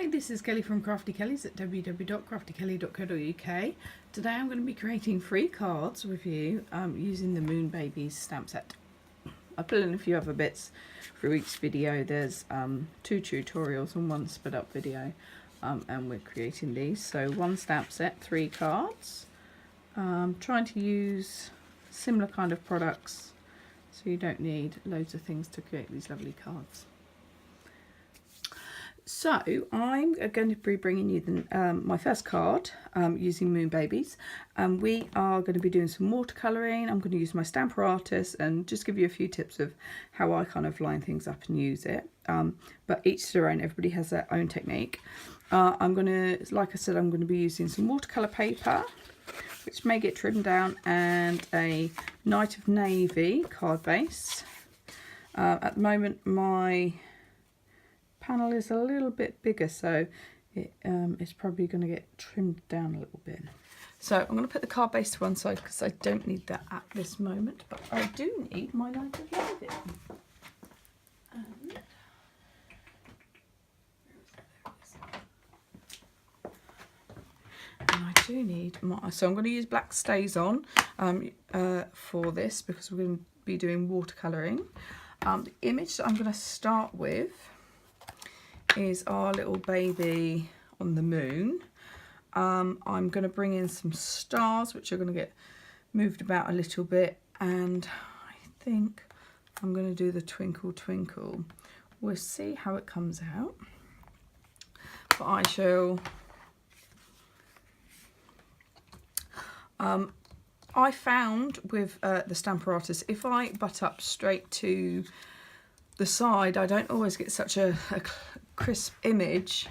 Hi, this is Kelly from Crafty Kellys at www.craftykelly.co.uk. Today I'm going to be creating 3 cards with you using the Moon Babies stamp set. I put in a few other bits for each video. There's 2 tutorials and 1 sped up video, and we're creating these. So 1 stamp set, 3 cards. Trying to use similar kind of products so you don't need loads of things to create these lovely cards. So I'm going to be bringing you my first card using Moon Babies. We are going to be doing some watercolouring. I'm going to use my Stamper Artist and just give you a few tips of how I kind of line things up and use it. But each to their own, everybody has their own technique. I'm going to, like I said, I'm going to be using some watercolour paper, which may get trimmed down, and a Night of Navy card base. At the moment my panel is a little bit bigger, so it's probably going to get trimmed down a little bit. So I'm going to put the card base to one side because I don't need that at this moment, but I do need my Night of Navy. And I do need my, so I'm going to use black stays on for this because we're going to be doing watercolouring. The image that I'm going to start with is our little baby on the moon. I'm going to bring in some stars which are going to get moved about a little bit, and I think I'm going to do the twinkle twinkle. We'll see how it comes out, but I shall I found with the Stamper Artist, if I butt up straight to the side, I don't always get such a crisp image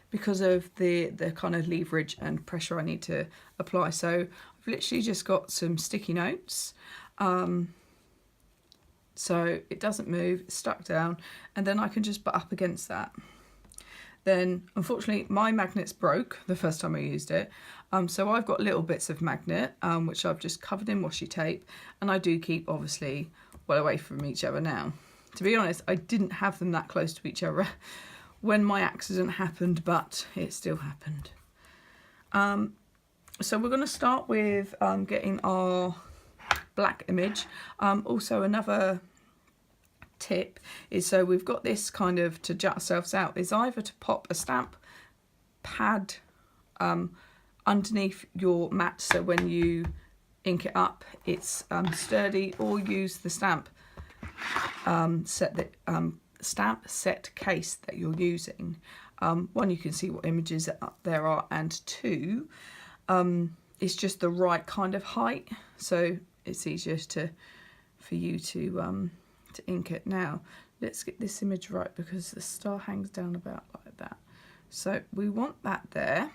because of the kind of leverage and pressure I need to apply. So I've literally just got some sticky notes, so it doesn't move, it's stuck down, and then I can just butt up against that. Then unfortunately my magnets broke the first time I used it, so I've got little bits of magnet which I've just covered in washi tape, and I do keep obviously well away from each other now. To be honest, I didn't have them that close to each other when my accident happened, but it still happened. So we're going to start with getting our black image. Also another tip is, so we've got this kind of to jut ourselves out, is either to pop a stamp pad underneath your mat so when you ink it up it's sturdy, or use the stamp set case that you're using. One, you can see what images there are, and 2, it's just the right kind of height, so it's easier for you to ink it. Now let's get this image right because the star hangs down about like that, so we want that there,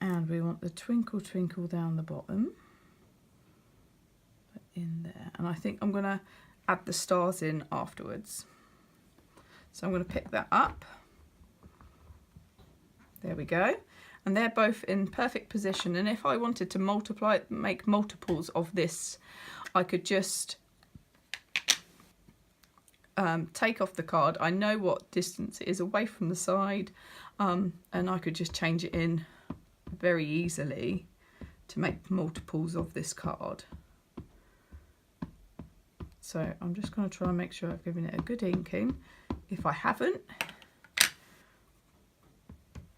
and we want the twinkle twinkle down the bottom in there, and I think I'm going to add the stars in afterwards. So I'm going to pick that up. There we go, and they're both in perfect position, and if I wanted to multiply, make multiples of this, I could just take off the card. I know what distance it is away from the side, and I could just change it in very easily to make multiples of this card. So I'm just going to try and make sure I've given it a good inking. If I haven't,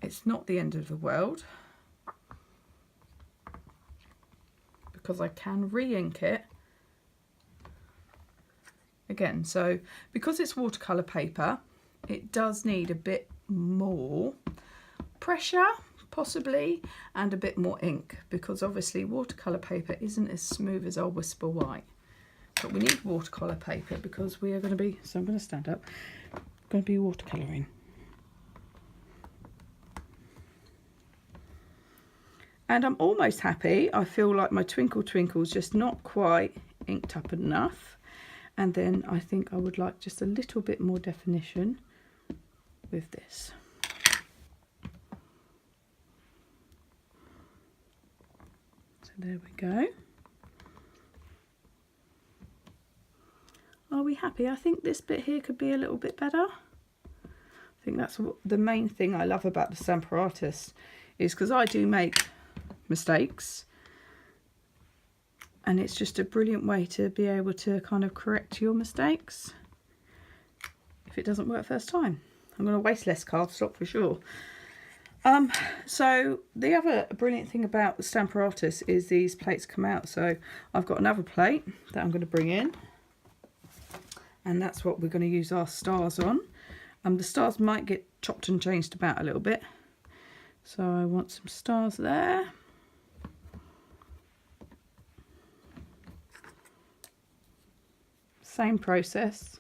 it's not the end of the world because I can re-ink it again. So because it's watercolour paper, it does need a bit more pressure possibly, and a bit more ink, because obviously watercolour paper isn't as smooth as our Whisper White. But we need watercolour paper because we are going to be, so I'm going to stand up, I'm going to be watercolouring. And I'm almost happy. I feel like my twinkle twinkle's just not quite inked up enough. And then I think I would like just a little bit more definition with this. So there we go. Are we happy? I think this bit here could be a little bit better. I think that's what the main thing I love about the Stampin' Artist is, because I do make mistakes, and it's just a brilliant way to be able to kind of correct your mistakes if it doesn't work first time. I'm going to waste less cardstock for sure. So the other brilliant thing about the Stampin' Artist is these plates come out. So I've got another plate that I'm going to bring in, and that's what we're going to use our stars on. The stars might get chopped and changed about a little bit. So I want some stars there. Same process.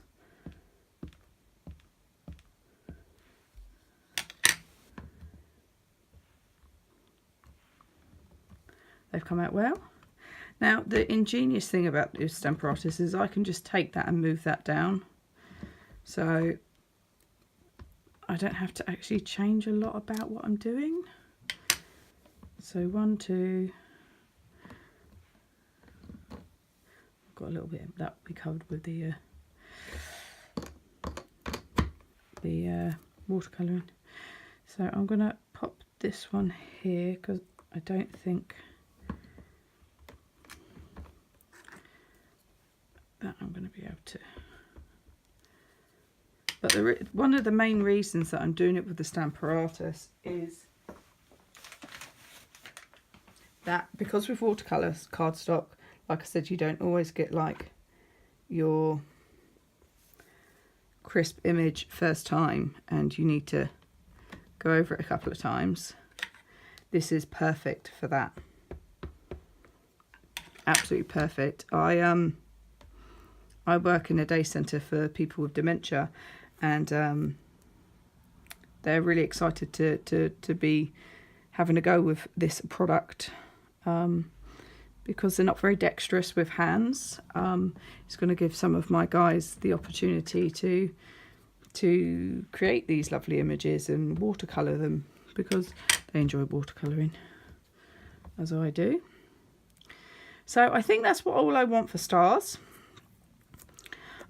They've come out well. Now the ingenious thing about this Stampin' Artist is I can just take that and move that down. So I don't have to actually change a lot about what I'm doing. So 1, 2. I've got a little bit of that will be covered with the watercolouring. So I'm going to pop this one here because I don't think that I'm going to be able to. But one of the main reasons that I'm doing it with the Stampin' Artist is that because with watercolour cardstock, like I said, you don't always get like your crisp image first time, and you need to go over it a couple of times. This is perfect for that. Absolutely perfect. I work in a day centre for people with dementia, and they're really excited to be having a go with this product because they're not very dexterous with hands. It's going to give some of my guys the opportunity to create these lovely images and watercolour them, because they enjoy watercolouring as I do. So I think that's all I want for stars.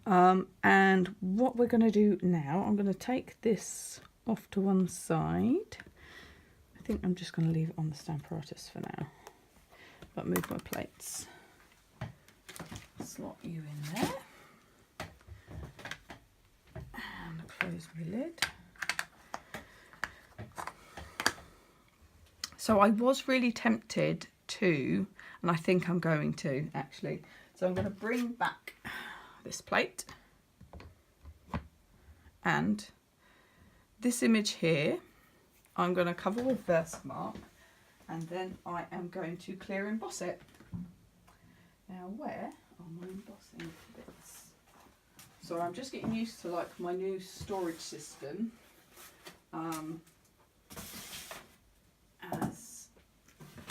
And what we're going to do now, I'm going to take this off to one side. I think I'm just going to leave it on the Stampin' Artist for now, but move my plates. Slot you in there and close my lid. So I was really tempted to, and I think I'm going to actually, so I'm going to bring back this plate, and this image here I'm going to cover with Versamark, and then I am going to clear emboss it. Now where are my embossing bits? So I'm just getting used to like my new storage system, as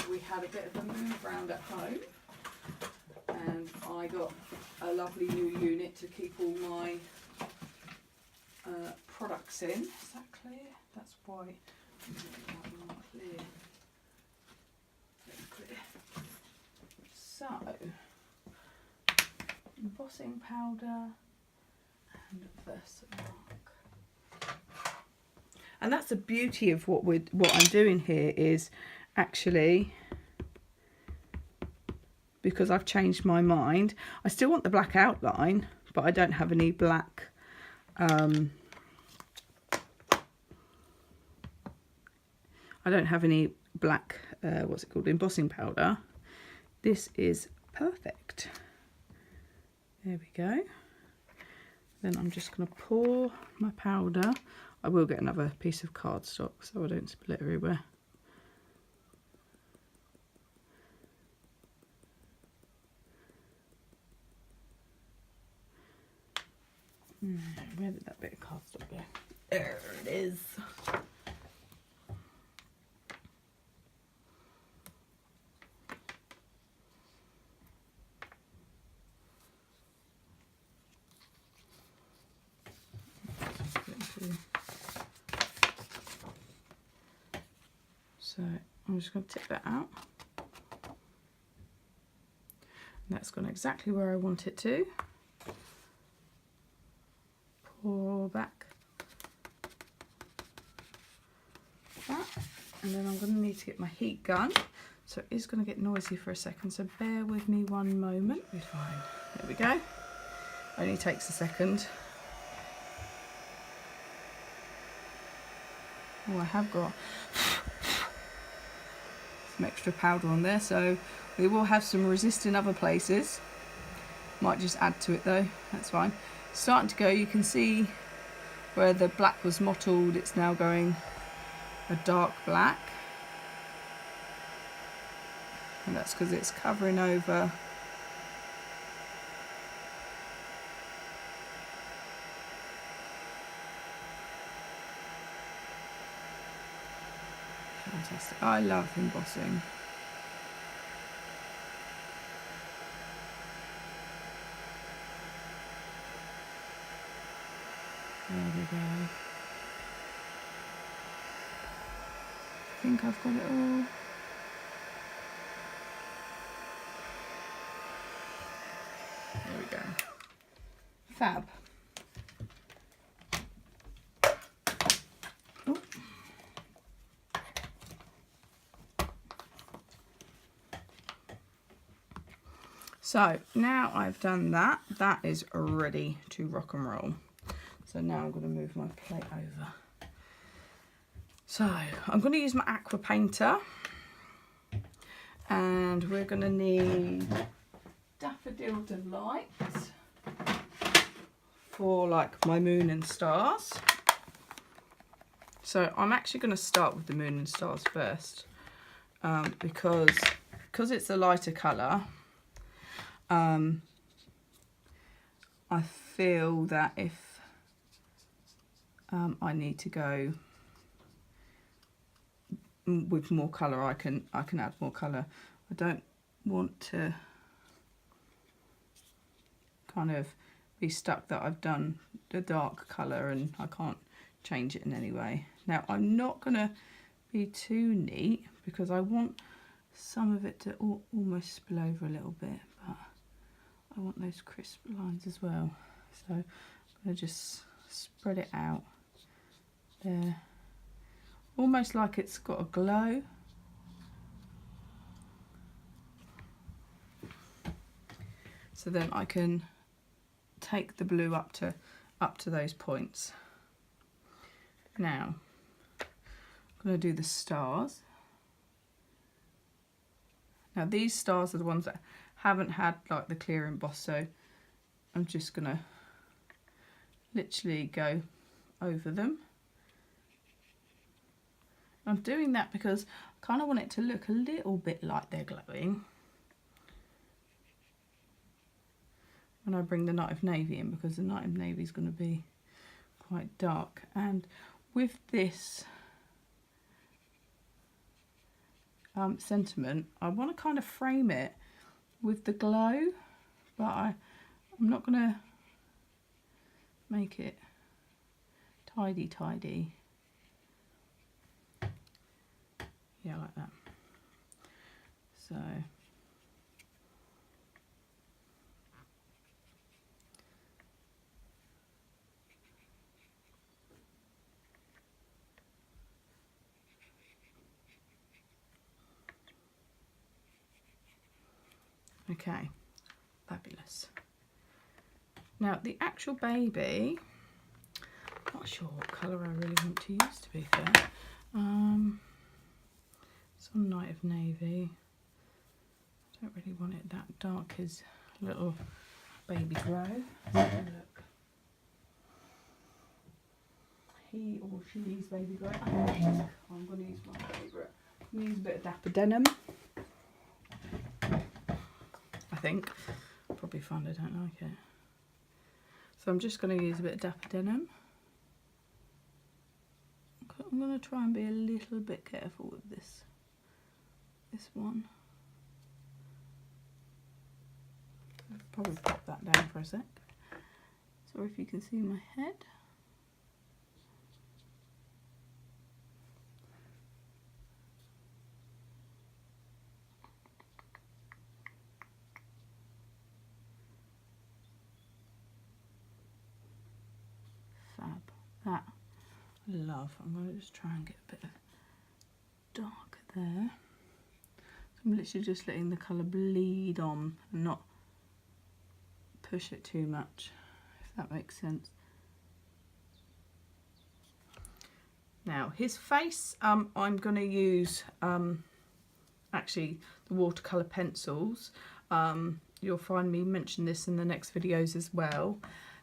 we had a bit of a move around at home, and I got a lovely new unit to keep all my products in. Is that clear? That's white. Not clear. Clear. So, embossing powder and Versamark. And that's the beauty of what I'm doing here, is actually, because I've changed my mind, I still want the black outline, but I don't have any black what's it called, embossing powder. This is perfect. There we go. Then I'm just going to pour my powder. I will get another piece of cardstock so I don't spill it everywhere. Where did that bit of cardstock go? There it is. So I'm just going to tip that out. And that's gone exactly where I want it to. pull back that, and then I'm going to need to get my heat gun, so it is going to get noisy for a second, so bear with me one moment. We're fine. There we go. Only takes a second. Oh, I have got some extra powder on there, so we will have some resist in other places. Might just add to it though, that's fine. Starting to go, you can see where the black was mottled, it's now going a dark black. And that's because it's covering over fantastic. I love embossing. There we go. I think I've got it all. There we go. Fab. Oh. So now I've done that, that is ready to rock and roll. So now I'm going to move my plate over. So I'm going to use my aqua painter, and we're going to need Daffodil Delight for like my moon and stars. So I'm actually going to start with the moon and stars first, because it's a lighter colour. I feel that if I need to go with more colour, I can add more colour. I don't want to kind of be stuck that I've done the dark colour and I can't change it in any way. Now I'm not going to be too neat because I want some of it to almost spill over a little bit, but I want those crisp lines as well. So I'm going to just spread it out there, almost like it's got a glow. So then I can take the blue up to those points. Now I'm going to do the stars. Now these stars are the ones that haven't had like the clear emboss, so I'm just going to literally go over them. I'm doing that because I kind of want it to look a little bit like they're glowing when I bring the Night of Navy in, because the Night of Navy is going to be quite dark. And with this sentiment, I want to kind of frame it with the glow, but I'm not going to make it tidy. Yeah, like that. So okay, fabulous. Now the actual baby, I'm not sure what colour I really want to use, to be fair. Some Night of Navy. I don't really want it that dark, his little baby grow. Let's have a look. He or she's baby grow. I think I'm going to use my favourite. I'm going to use a bit of Dapper Denim. I think. I'll probably find I don't like it. So I'm just going to use a bit of Dapper Denim. I'm going to try and be a little bit careful with this one. I'll probably pop that down for a sec. Sorry if you can see my head. That I love. I'm going to just try and get a bit of dark there. So I'm literally just letting the colour bleed on and not push it too much, if that makes sense. Now his face, I'm going to use actually the watercolour pencils. You'll find me mention this in the next videos as well,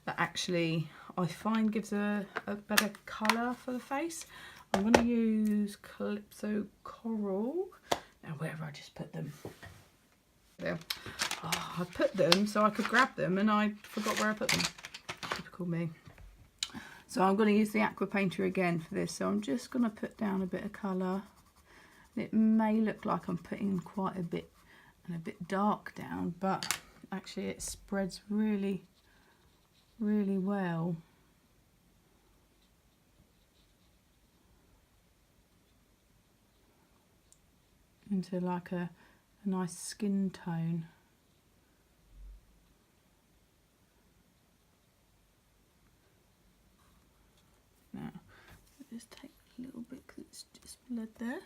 that actually I find gives a better colour for the face. I'm going to use Calypso Coral. Now where have I just put them? There. Oh, I put them so I could grab them and I forgot where I put them. Typical me. So I'm going to use the aqua painter again for this. So I'm just going to put down a bit of colour. It may look like I'm putting quite a bit and a bit dark down, but actually it spreads really, really well. Into like a nice skin tone. Now, I'll just take a little bit because it's just bled there.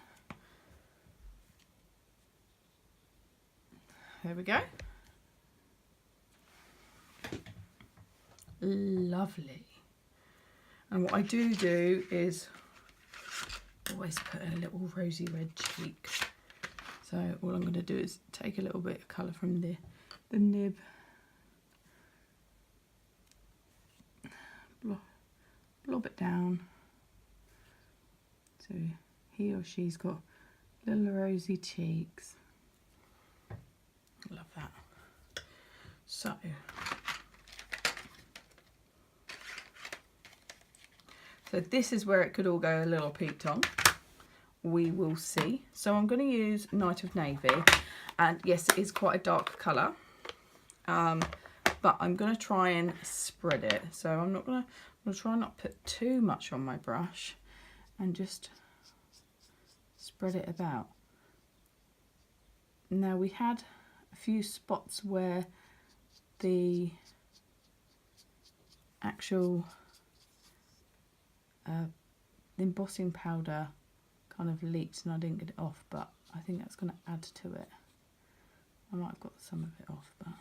There we go. Lovely. And what I do is always put a little rosy red cheek. So all I'm going to do is take a little bit of colour from the nib, blob it down. So he or she's got little rosy cheeks. Love that. So this is where it could all go a little peaked on. We will see. So I'm going to use Night of Navy, and yes, it is quite a dark colour, but I'm going to try and spread it. So I'm going to try not put too much on my brush and just spread it about. Now we had a few spots where the actual embossing powder kind of leaked and I didn't get it off, but I think that's going to add to it. I might have got some of it off, but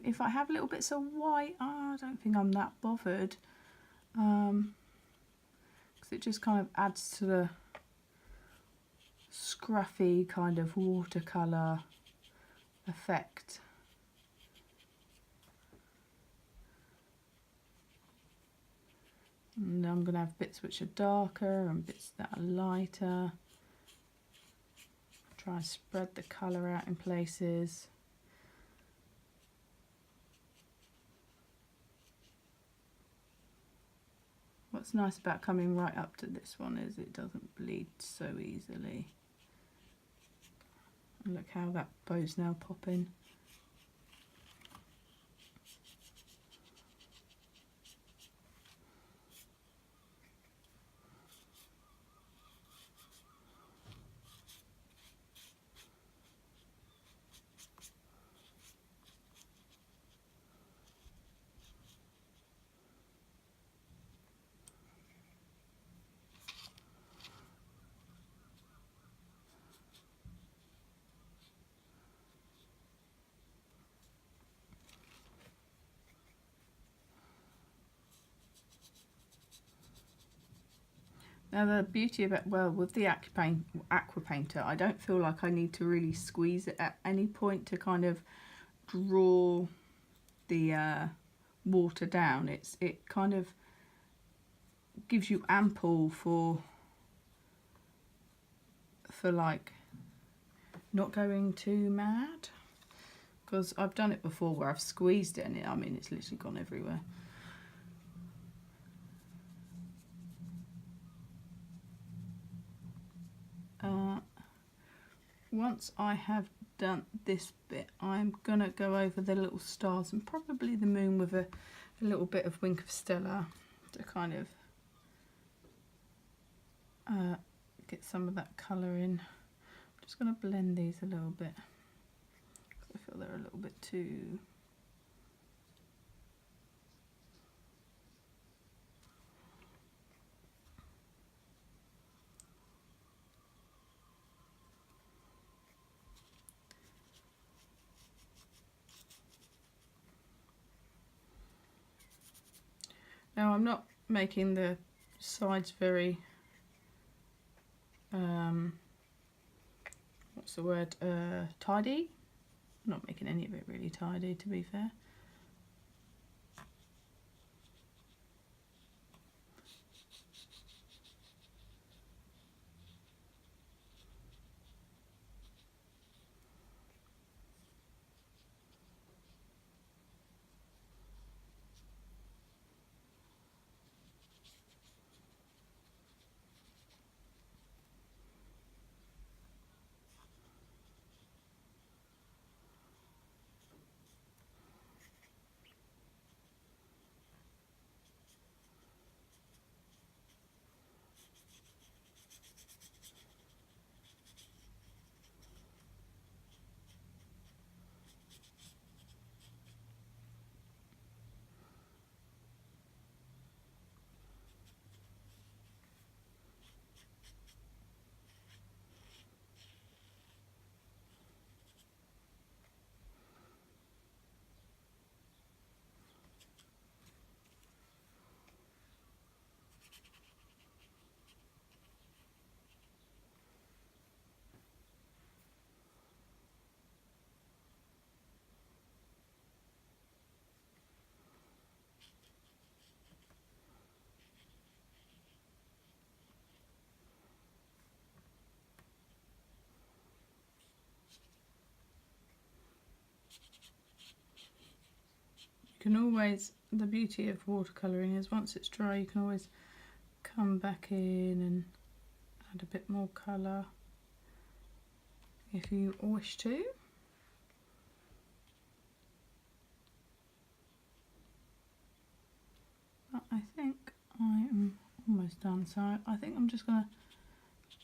if I have little bits of white, I don't think I'm that bothered, because it just kind of adds to the scruffy kind of watercolour effect. And I'm going to have bits which are darker and bits that are lighter. Try and spread the colour out in places. What's nice about coming right up to this one is it doesn't bleed so easily. And look how that bow's now popping. Now the beauty about, well, with the aqua painter, I don't feel like I need to really squeeze it at any point to kind of draw the water down. It kind of gives you ample for like not going too mad, because I've done it before where I've squeezed it and I mean it's literally gone everywhere. once I have done this bit, I'm gonna go over the little stars and probably the moon with a little bit of Wink of Stella to kind of get some of that colour in. I'm just going to blend these a little bit because I feel they're a little bit too... Now I'm not making the sides very, what's the word, tidy. I'm not making any of it really tidy, to be fair. You can always, the beauty of watercolouring is once it's dry you can always come back in and add a bit more colour if you wish to. But I think I am almost done, so I think I'm just going to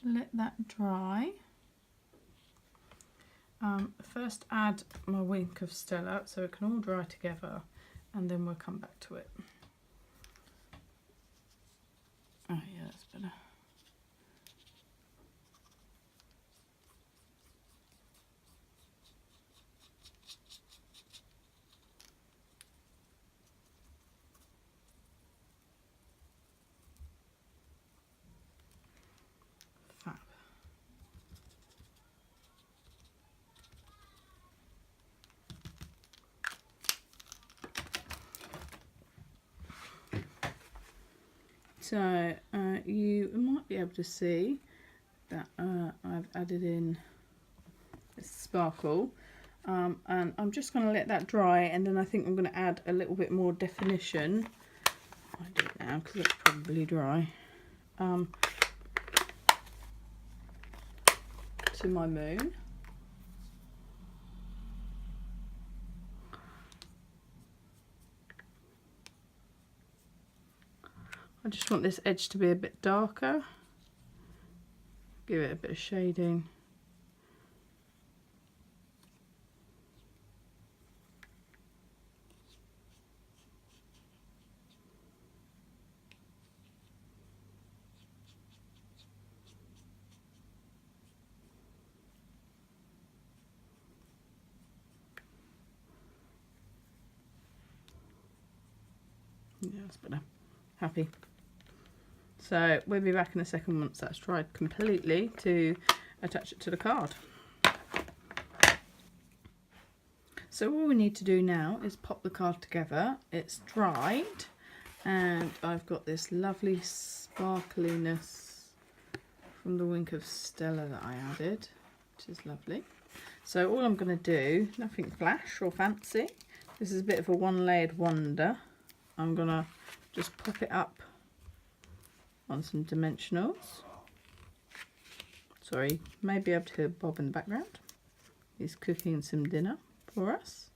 let that dry. First add my Wink of Stella so it can all dry together, and then we'll come back to it. Oh yeah, that's better. Fab. So you might be able to see that I've added in this sparkle, and I'm just going to let that dry, and then I think I'm going to add a little bit more definition. I do it now because it's probably dry. To my moon. I just want this edge to be a bit darker. Give it a bit of shading. Yeah, that's better. Happy. So we'll be back in a second once that's dried completely to attach it to the card. So all we need to do now is pop the card together. It's dried and I've got this lovely sparkliness from the Wink of Stella that I added, which is lovely. So all I'm going to do, nothing flash or fancy, this is a bit of a one-layered wonder. I'm going to just pop it up on some dimensionals. Sorry, may be able to hear Bob in the background. is cooking some dinner for us.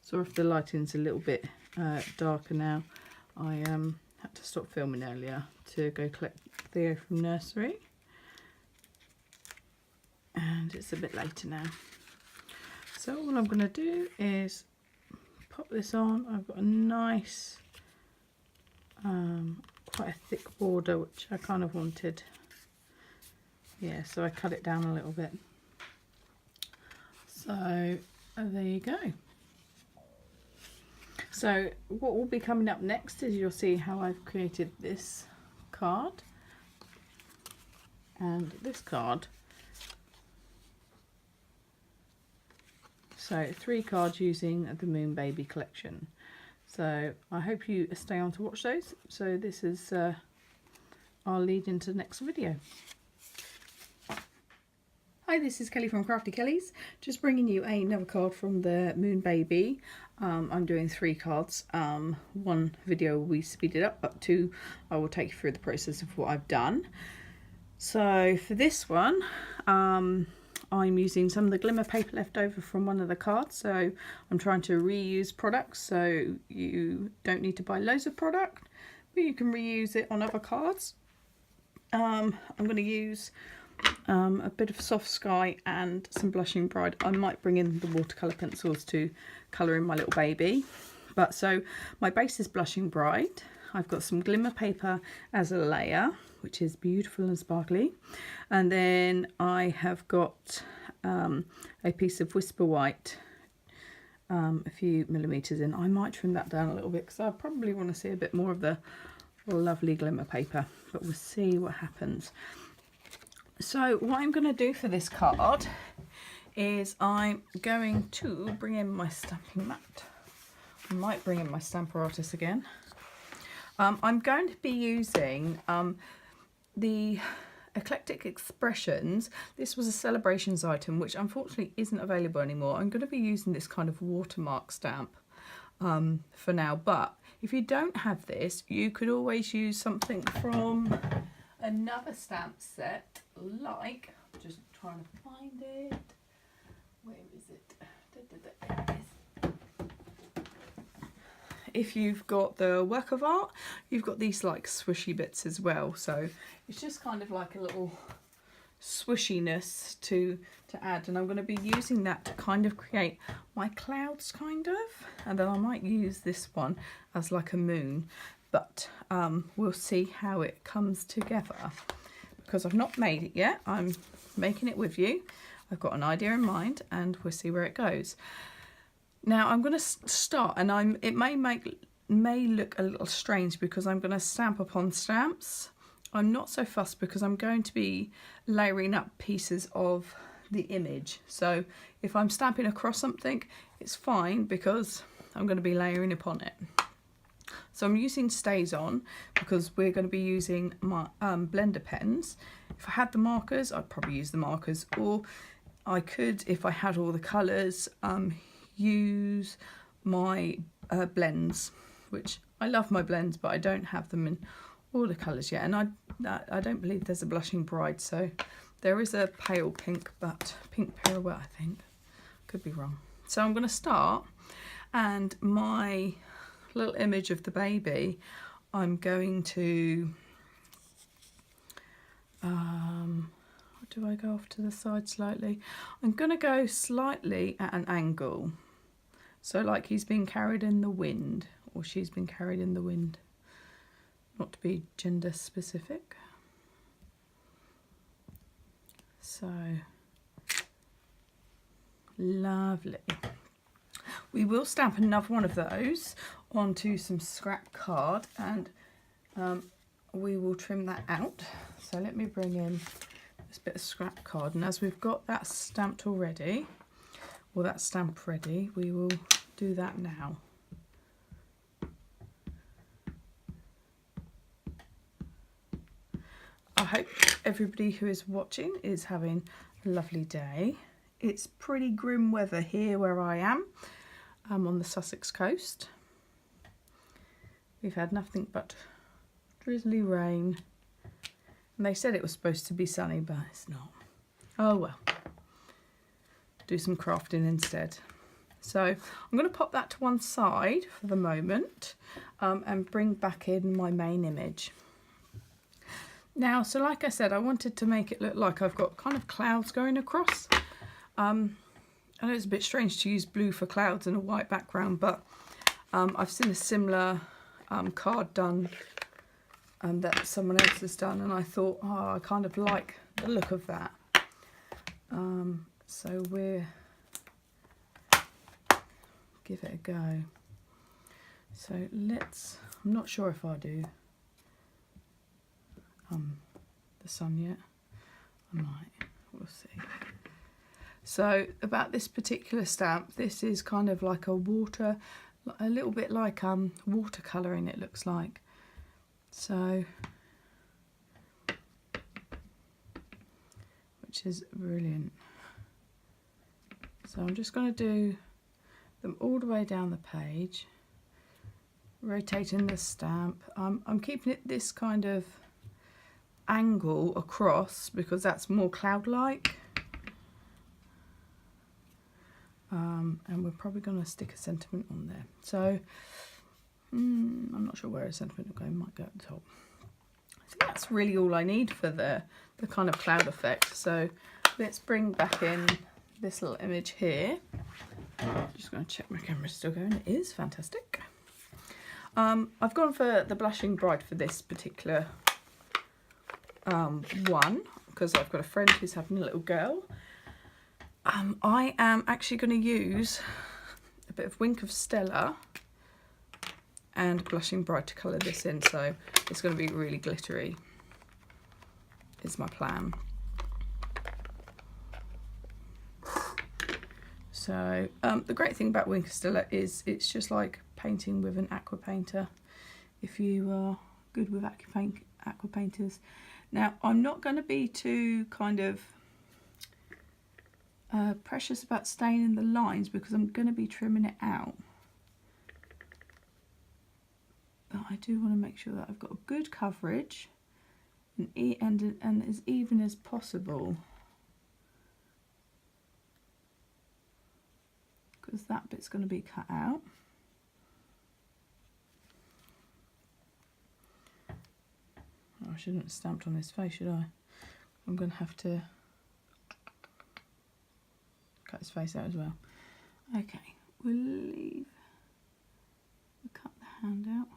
So if the lighting's a little bit darker now, I had to stop filming earlier to go collect Theo from nursery. And it's a bit later now. So all I'm going to do is pop this on. I've got a nice, quite a thick border, which I kind of wanted. Yeah, so I cut it down a little bit. So there you go. So what will be coming up next is you'll see how I've created this card and this card. So 3 cards using the Moon Baby collection. So I hope you stay on to watch those. So this is our lead into the next video. Hi, this is Kelly from Crafty Kellys, just bringing you another card from the Moon Baby. I'm doing 3 cards. 1 video we speed it up, but 2 I will take you through the process of what I've done. So for this one, I'm using some of the glimmer paper left over from one of the cards. So I'm trying to reuse products, so you don't need to buy loads of product, but you can reuse it on other cards. I'm going to use a bit of Soft Sky and some Blushing Bride. I might bring in the watercolour pencils to colour in my little baby. But so my base is Blushing Bride. I've got some glimmer paper as a layer, which is beautiful and sparkly. And then I have got a piece of Whisper White, a few millimetres in. I might trim that down a little bit because I probably want to see a bit more of the lovely glimmer paper, but we'll see what happens. So what I'm going to do for this card is I'm going to bring in my stamping mat. I might bring in my stamper artist again. I'm going to be using the Eclectic Expressions. This was a celebrations item which unfortunately isn't available anymore. I'm going to be using this kind of watermark stamp for now, but if you don't have this, you could always use something from another stamp set, like, I'm just trying to find it, where is it? There it is. If you've got the work of art, you've got these like swishy bits as well, so it's just kind of like a little swishiness to add, and I'm going to be using that to kind of create my clouds kind of, and then I might use this one as like a moon. But we'll see how it comes together because I've not made it yet. I'm making it with you. I've got an idea in mind and we'll see where it goes. Now I'm going to start, and it may look a little strange because I'm going to stamp upon stamps. I'm not so fussed because I'm going to be layering up pieces of the image. So if I'm stamping across something, it's fine because I'm going to be layering upon it. So I'm using Stays On because we're going to be using my blender pens. If I had the markers, I'd probably use the markers, or I could, if I had all the colours, use my blends, which I love my blends, but I don't have them in all the colours yet. And I don't believe there's a Blushing Bride, so there is a pale pink, but pink pirouette, I think. Could be wrong. So I'm going to start, and my little image of the baby, I'm going to do I go off to the side slightly? I'm going to go slightly at an angle, so like he's been carried in the wind, or she's been carried in the wind, not to be gender specific. So lovely. We will stamp another one of those onto some scrap card, and we will trim that out. So let me bring in this bit of scrap card, and as we've got that stamped already, or that stamp ready, we will do that now. I hope everybody who is watching is having a lovely day. It's pretty grim weather here where I am. I'm on the Sussex coast. We've had nothing but drizzly rain, and they said it was supposed to be sunny, but it's not. Oh well. do some crafting instead. So I'm going to pop that to one side for the moment and bring back in my main image. Now, so like I said, I wanted to make it look like I've got kind of clouds going across. I know it's a bit strange to use blue for clouds and a white background, but I've seen a similar card done that someone else has done, and I thought, oh, I kind of like the look of that. So we're give it a go. So let's, I'm not sure if I do the sun yet. I might, we'll see. So about this particular stamp, this is kind of like a water, a little bit like watercolouring, it looks like. So, which is brilliant. So I'm just going to do them all the way down the page, rotating the stamp. I'm keeping it this kind of angle across because that's more cloud-like. And we're probably going to stick a sentiment on there. So I'm not sure where a sentiment will go, might go at the top. I think that's really all I need for the kind of cloud effect. So let's bring back in this little image here. Just going to check my camera's still going. It is fantastic. I've gone for the Blushing Bride for this particular one because I've got a friend who's having a little girl. I am actually going to use a bit of Wink of Stella and Blushing Bride to colour this in, so it's going to be really glittery, is my plan. So the great thing about Wink of Stella is it's just like painting with an aqua painter, if you are good with aqua painters. Now, I'm not going to be too kind of precious about staining the lines because I'm going to be trimming it out. But I do want to make sure that I've got a good coverage and as even as possible, because that bit's going to be cut out. Oh, I shouldn't have stamped on his face, should I? I'm going to have to cut his face out as well. Okay, we'll cut the hand out.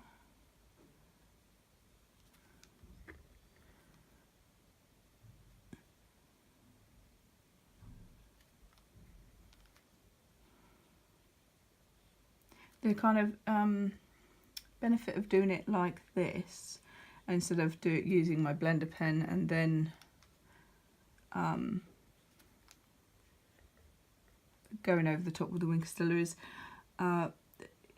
The kind of benefit of doing it like this instead of using my blender pen and then going over the top with the Wink of Stella is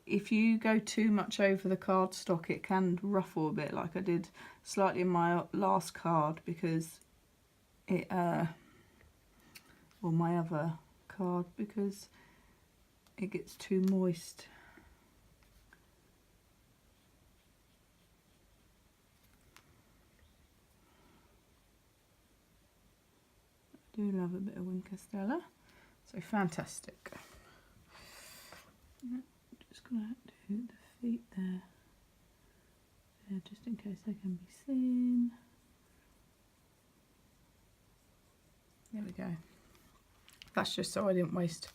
if you go too much over the cardstock, it can ruffle a bit, like I did slightly in my last card, because it or my other card, because it gets too moist. I do love a bit of Wink of Stella. So fantastic. I'm just going to do the feet there, just in case they can be seen. There we go. That's just so I didn't waste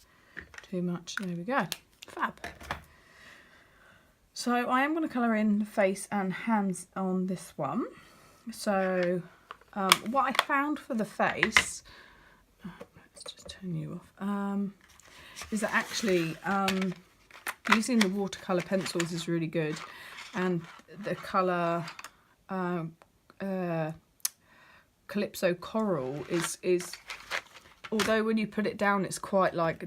too much. There we go. Fab. So I am going to colour in the face and hands on this one. So what I found for the face, let's just turn you off, is that actually using the watercolour pencils is really good, and the colour Calypso Coral is, although when you put it down it's quite like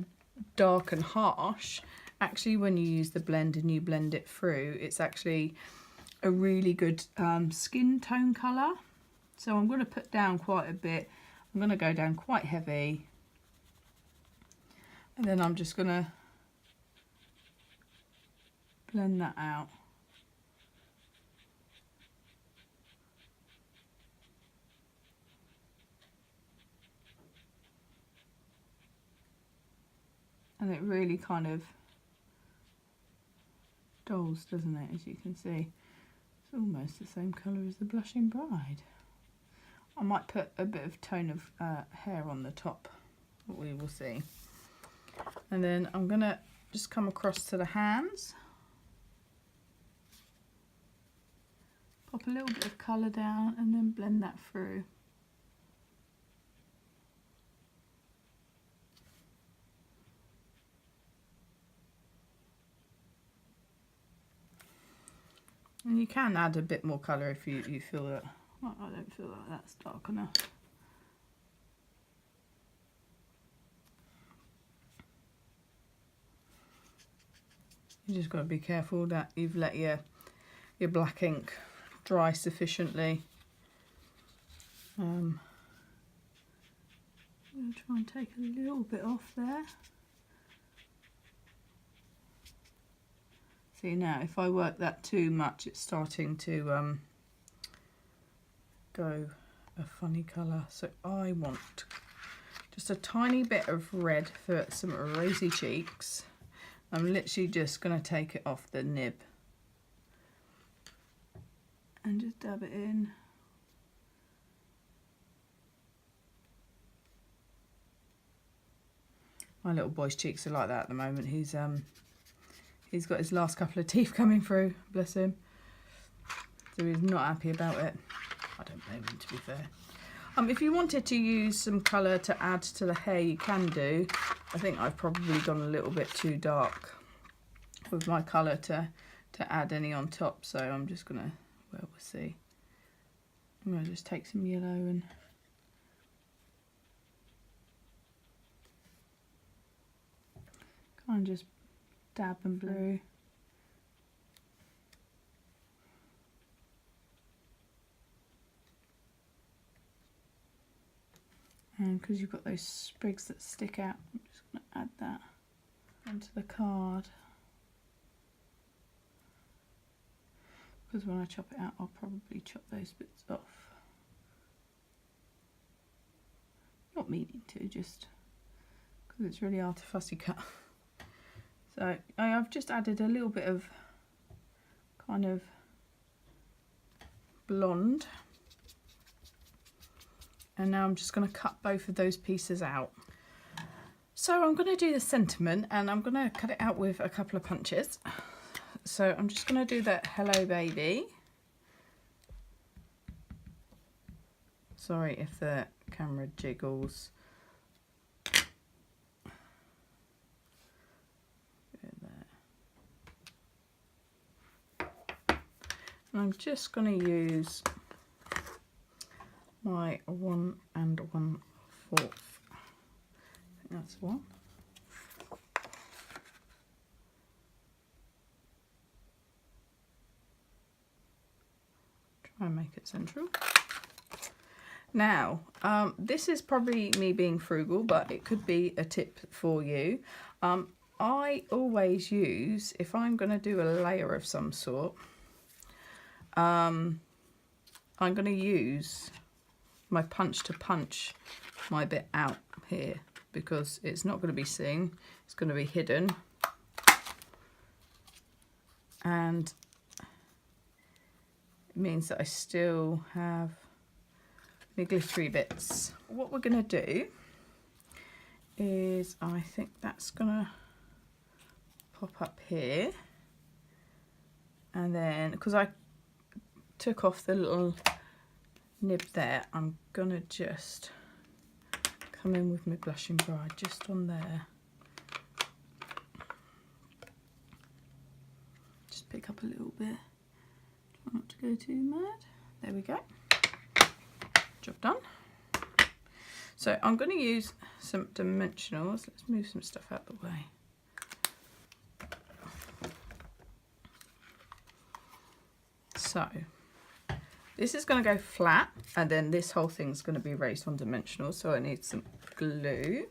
dark and harsh, actually when you use the blend and you blend it through, it's actually a really good skin tone colour. So I'm going to put down quite a bit. I'm going to go down quite heavy, and then I'm just going to blend that out. And it really kind of dulls, doesn't it, as you can see. It's almost the same colour as the Blushing Bride. I might put a bit of tone of hair on the top, but we will see. And then I'm going to just come across to the hands. Pop a little bit of colour down and then blend that through. And you can add a bit more colour if you feel that. Well, I don't feel like that's dark enough. You just got to be careful that you've let your black ink dry sufficiently. I'm going to try and take a little bit off there. See now, if I work that too much, it's starting to go a funny colour. So I want just a tiny bit of red for some rosy cheeks. I'm literally just going to take it off the nib and just dab it in. My little boy's cheeks are like that at the moment. He's got his last couple of teeth coming through, bless him. So he's not happy about it. I don't blame him, to be fair. If you wanted to use some colour to add to the hair, you can do. I think I've probably gone a little bit too dark with my colour to add any on top. So I'm just going to, well, we'll see. I'm going to just take some yellow and kind of just dab and blue. And because you've got those sprigs that stick out, I'm just going to add that onto the card. Because when I chop it out, I'll probably chop those bits off. Not meaning to, just because it's really hard to fussy cut. So I've just added a little bit of kind of blonde. And now I'm just going to cut both of those pieces out. So I'm going to do the sentiment and I'm going to cut it out with a couple of punches. So I'm just going to do that hello baby. Sorry if the camera jiggles. And I'm just going to use my 1 1/4. I think that's one. Try and make it central. Now, this is probably me being frugal, but it could be a tip for you. I always use, if I'm going to do a layer of some sort, I'm going to use my punch to punch my bit out here because it's not going to be seen, it's going to be hidden, and it means that I still have my glittery bits. What we're going to do is, I think that's going to pop up here, and then because I took off the little nib there, I'm gonna just come in with my Blushing Bride just on there. Just pick up a little bit, try not to go too mad. There we go, job done. So I'm going to use some dimensionals. Let's move some stuff out of the way. So this is going to go flat, and then this whole thing's going to be raised on dimensional, so I need some glue.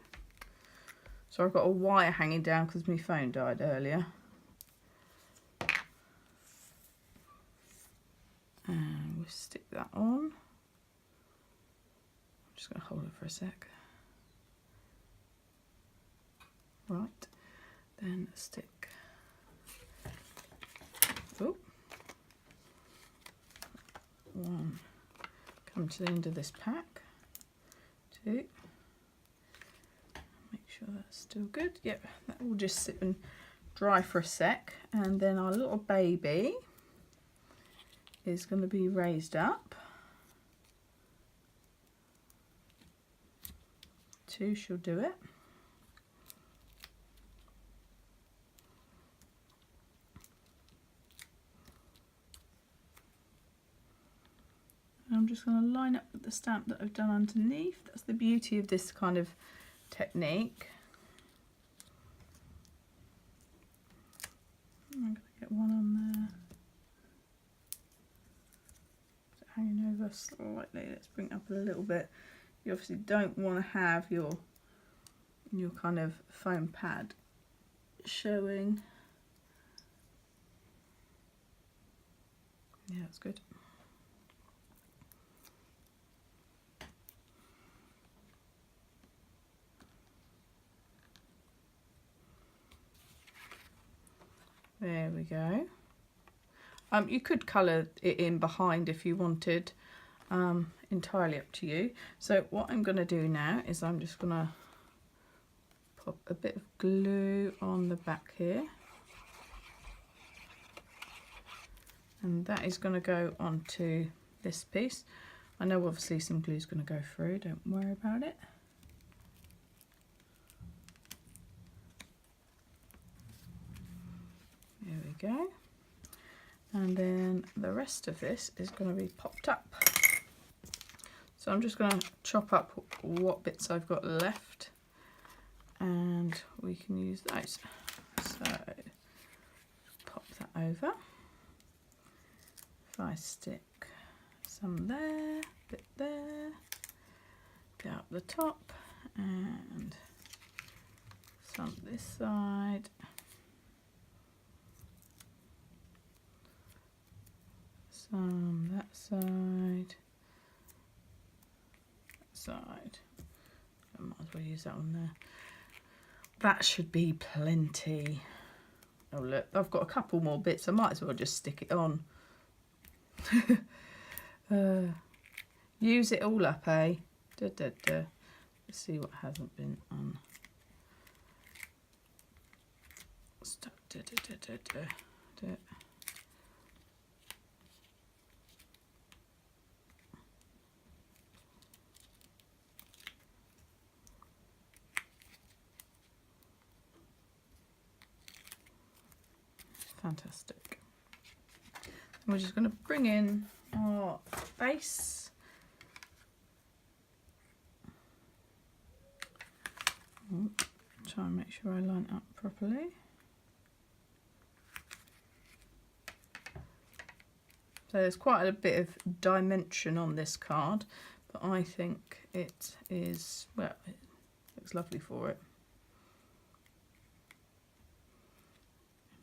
So I've got a wire hanging down because my phone died earlier. And we'll stick that on. I'm just going to hold it for a sec. Right, Then stick, oh, one, come to the end of this pack, two, make sure that's still good. Yep, that will just sit and dry for a sec, and then our little baby is going to be raised up. Two she'll do it. I'm just going to line up with the stamp that I've done underneath. That's the beauty of this kind of technique. I'm going to get one on there. Hanging over slightly. Let's bring it up a little bit. You obviously don't want to have your kind of foam pad showing. Yeah, that's good. There we go. You could colour it in behind if you wanted, entirely up to you. So what I'm going to do now is I'm just going to pop a bit of glue on the back here. And that is going to go onto this piece. I know obviously some glue is going to go through, don't worry about it. There we go. And then the rest of this is going to be popped up. So I'm just going to chop up what bits I've got left, and we can use those. So pop that over. If I stick some there, bit up the top, and some this side. Some that side, I might as well use that one there. That should be plenty. Oh look, I've got a couple more bits, I might as well just stick it on. Use it all up, eh? Let's see what hasn't been on. Stuck. Fantastic. We're just going to bring in our base. Try and make sure I line it up properly. So there's quite a bit of dimension on this card, but I think it is, well, it looks lovely for it.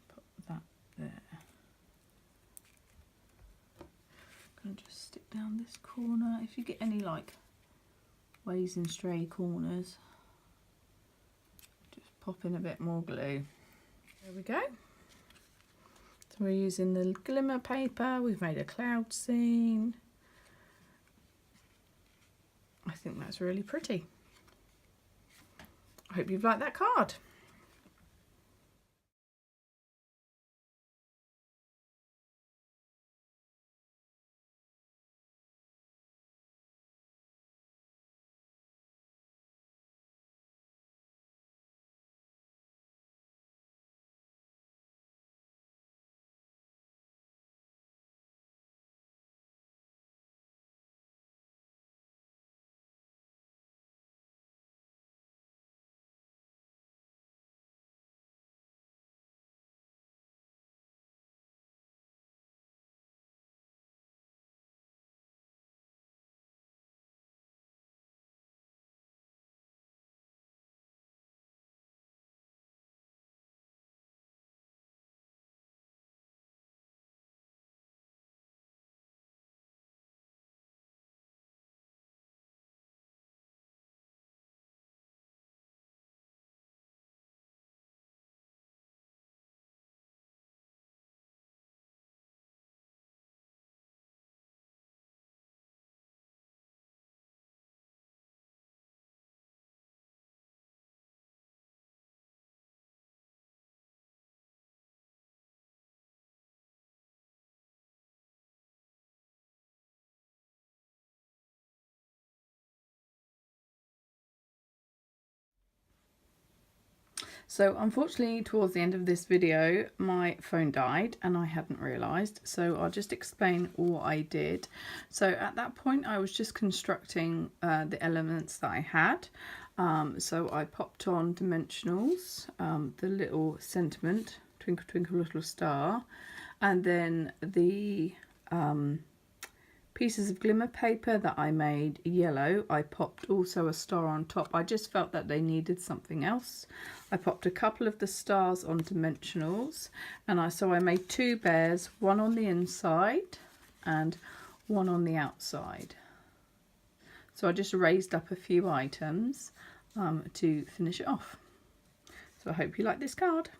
Put that there. I'm going to just stick down this corner. If you get any like ways and stray corners, just pop in a bit more glue. There we go. So we're using the glimmer paper. We've made a cloud scene. I think that's really pretty. I hope you've liked that card. So unfortunately towards the end of this video my phone died and I hadn't realised, so I'll just explain what I did. So at that point I was just constructing the elements that I had. So I popped on dimensionals, the little sentiment, twinkle twinkle little star, and then the pieces of glimmer paper that I made yellow, I popped also a star on top. I just felt that they needed something else. I popped a couple of the stars on dimensionals, and so I made two bears, one on the inside and one on the outside. So I just raised up a few items to finish it off. So I hope you like this card.